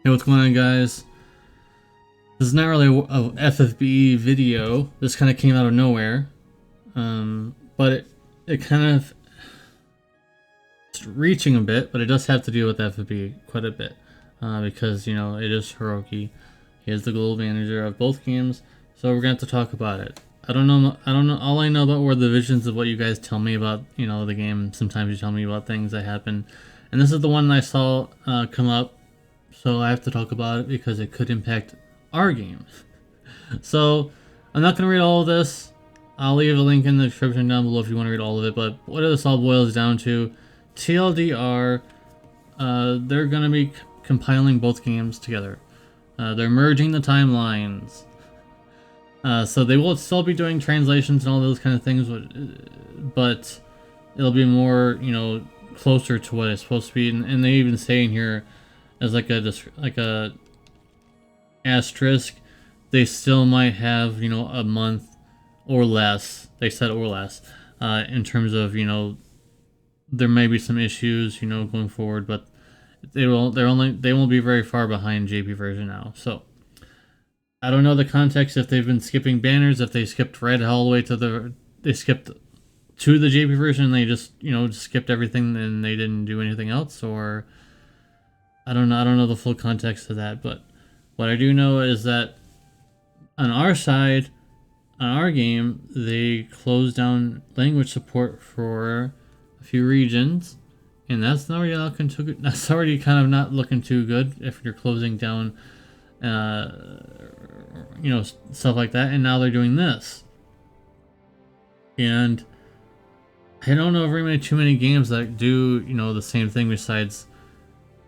Hey, what's going on, guys? This is not really a FFBE video. This kind of came out of nowhere, but it kind of it's reaching a bit, but it does have to do with FFBE quite a bit because it is Hiroki. He is the global manager of both games, so we're gonna have to talk about it. I don't know. All I know about were the visions of what you guys tell me about the game. Sometimes you tell me about things that happen, and this is the one I saw come up. So I have to talk about it because it could impact our game. So I'm not going to read all of this. I'll leave a link in the description down below if you want to read all of it. But what this all boils down to, TLDR, they're going to be compiling both games together. They're merging the timelines. So they will still be doing translations and all those kind of things, but it'll be more, closer to what it's supposed to be. And they even say in here, as like a asterisk, they still might have a month or less. They said or less in terms of there may be some issues going forward, but they won't be very far behind JP version now. So I don't know the context, if they've been skipping banners, if they skipped right all the way to the JP version and they just skipped everything and they didn't do anything else, or I don't know the full context of that. But what I do know is that on our side, on our game, they closed down language support for a few regions, and that's already not looking too good. That's already kind of not looking too good if you're closing down, stuff like that. And now they're doing this, and I don't know very too many games that do the same thing besides.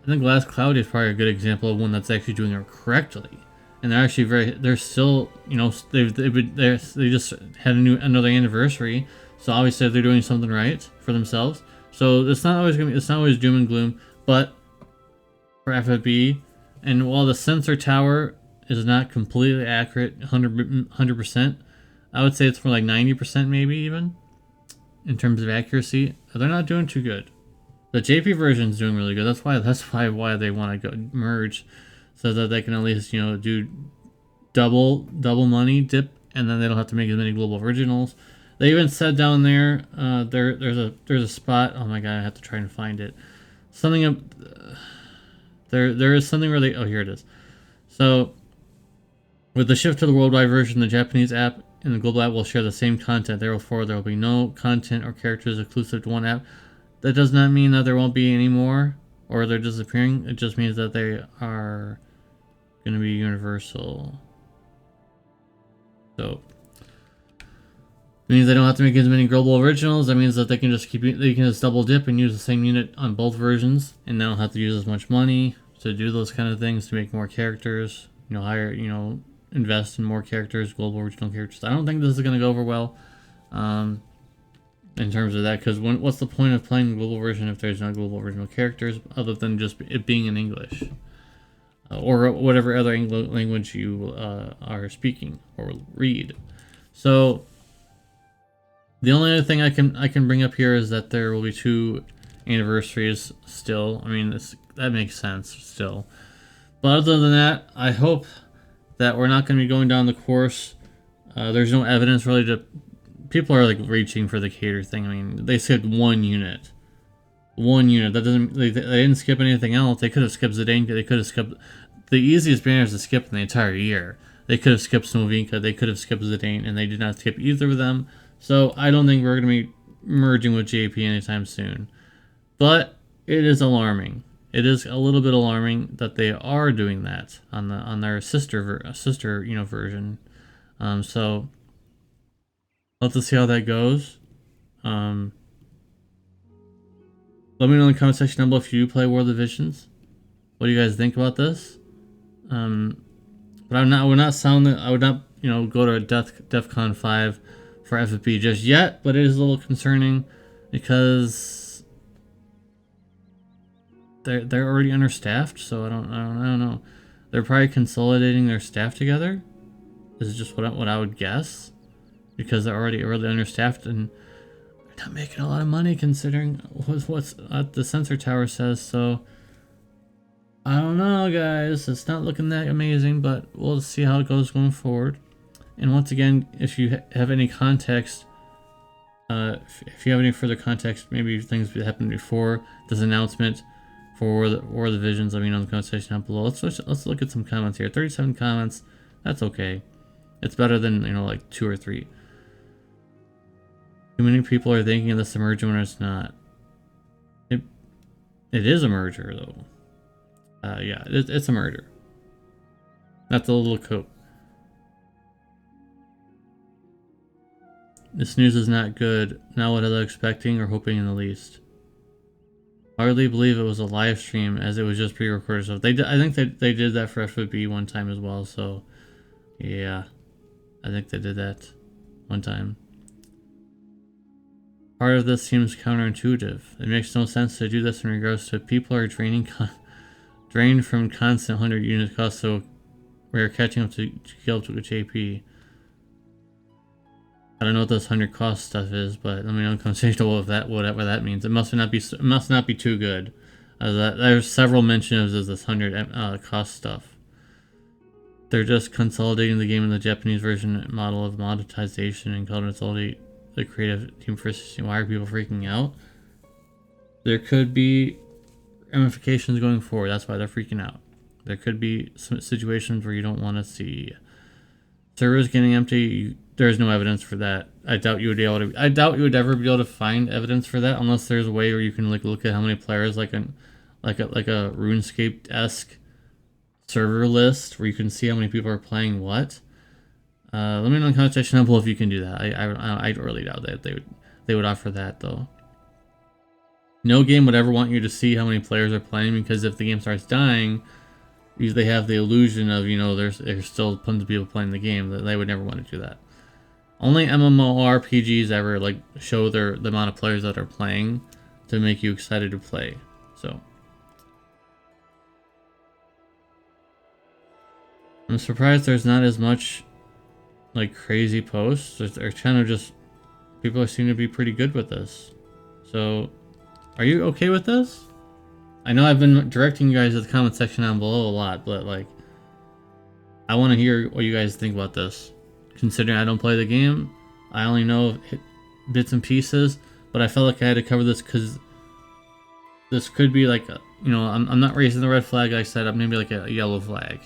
I think Last Cloud is probably a good example of one that's actually doing it correctly, and they're actually they're still, they just had another anniversary, so obviously they're doing something right for themselves. So it's not always doom and gloom, but for FFBE, and while the sensor tower is not completely accurate, 100%, I would say it's more like 90% maybe even in terms of accuracy. They're not doing too good. The JP version is doing really good. That's why they want to go merge, so that they can at least do double money dip, and then they don't have to make as many global originals. They even said down there, there's a spot. Oh my god, I have to try and find it. There is something where here it is. So with the shift to the worldwide version, the Japanese app and the global app will share the same content. Therefore, there will be no content or characters exclusive to one app. That does not mean that there won't be any more, or they're disappearing. It just means that they are going to be universal. So it means they don't have to make as many global originals. That means that they can just double dip and use the same unit on both versions, and they don't have to use as much money to do those kind of things, to make more characters. Invest in more characters, global original characters. I don't think this is going to go over well. In terms of that, because what's the point of playing the global version if there's no global original characters other than just it being in English or whatever other language you are speaking or read? So the only other thing I can bring up here is that there will be 2 anniversaries still. I mean, that makes sense still, but other than that, I hope that we're not going to be going down the course. There's no evidence really to. People are reaching for the cater thing. I mean, they skipped one unit. That doesn't. They didn't skip anything else. They could have skipped Zidane. They could have skipped the easiest banners to skip in the entire year. They could have skipped Smovinka. They could have skipped Zidane, and they did not skip either of them. So I don't think we're going to be merging with JP anytime soon. But it is alarming. It is a little bit alarming that they are doing that on their sister version. So. Let's see how that goes. Let me know in the comment section down below if you do play World of Visions. What do you guys think about this? But I would not go to a DEFCON 5 for FFB just yet. But it is a little concerning because they're already understaffed. So I don't know. They're probably consolidating their staff together. This is just what I would guess. Because they're already really understaffed and they're not making a lot of money considering what the sensor tower says. So I don't know, guys. It's not looking that amazing, but we'll see how it goes going forward. And once again, if you have any context, if you have any further context, maybe things that happened before this announcement for the War of the Visions, let me know in the comment section down below. Let's look at some comments here. 37 comments. That's okay. It's better than, you know, like 2 or 3. Too many people are thinking of this a merger when it's not. It is a merger, though. Yeah, it's a merger. That's a little coat. This news is not good. Not what I was expecting or hoping in the least. Hardly believe it was a live stream as it was just pre-recorded stuff. I think they did that for FFBE one time as well. So, yeah, I think they did that one time. Part of this seems counterintuitive. It makes no sense to do this in regards to people are drained from constant 100 unit cost, so we are catching up to kill up to JP. I don't know what this 100 cost stuff is, but let me know in the comment section below whatever that means. It must not be too good. There's several mentions of this 100 cost stuff. They're just consolidating the game in the Japanese version model of monetization and consolidate the creative team first. Why are people freaking out? There could be ramifications going forward. That's why they're freaking out. There could be some situations where you don't want to see servers getting empty. There's no evidence for that. I doubt you would ever be able to find evidence for that unless there's a way where you can like look at how many players like a RuneScape-esque server list where you can see how many people are playing what. Let me know in the comment section below if you can do that. I really doubt that they would offer that though. No game would ever want you to see how many players are playing, because if the game starts dying, they have the illusion of, you know, there's still tons of people playing the game. They would never want to do that. Only MMORPGs ever like show the amount of players that are playing to make you excited to play. So I'm surprised there's not as much like crazy posts. They're kind of just, people seem to be pretty good with this. So are you okay with this? I know I've been directing you guys to the comment section down below a lot, but like, I want to hear what you guys think about this. Considering I don't play the game, I only know bits and pieces, but I felt like I had to cover this because this could be like, you know, I'm not raising the red flag. Like I said, maybe like a yellow flag.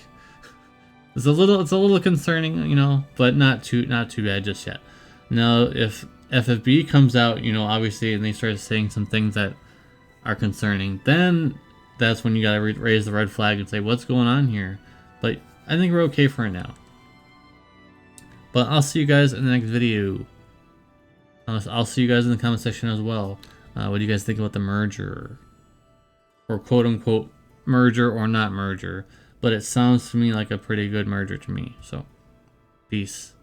It's a little concerning, you know, but not too bad just yet. Now, if FFBE comes out, you know, obviously, and they start saying some things that are concerning, then that's when you gotta raise the red flag and say, what's going on here? But I think we're okay for now. But I'll see you guys in the next video. I'll see you guys in the comment section as well. What do you guys think about the merger? Or quote-unquote merger or not merger. But it sounds to me like a pretty good merger to me. So, peace.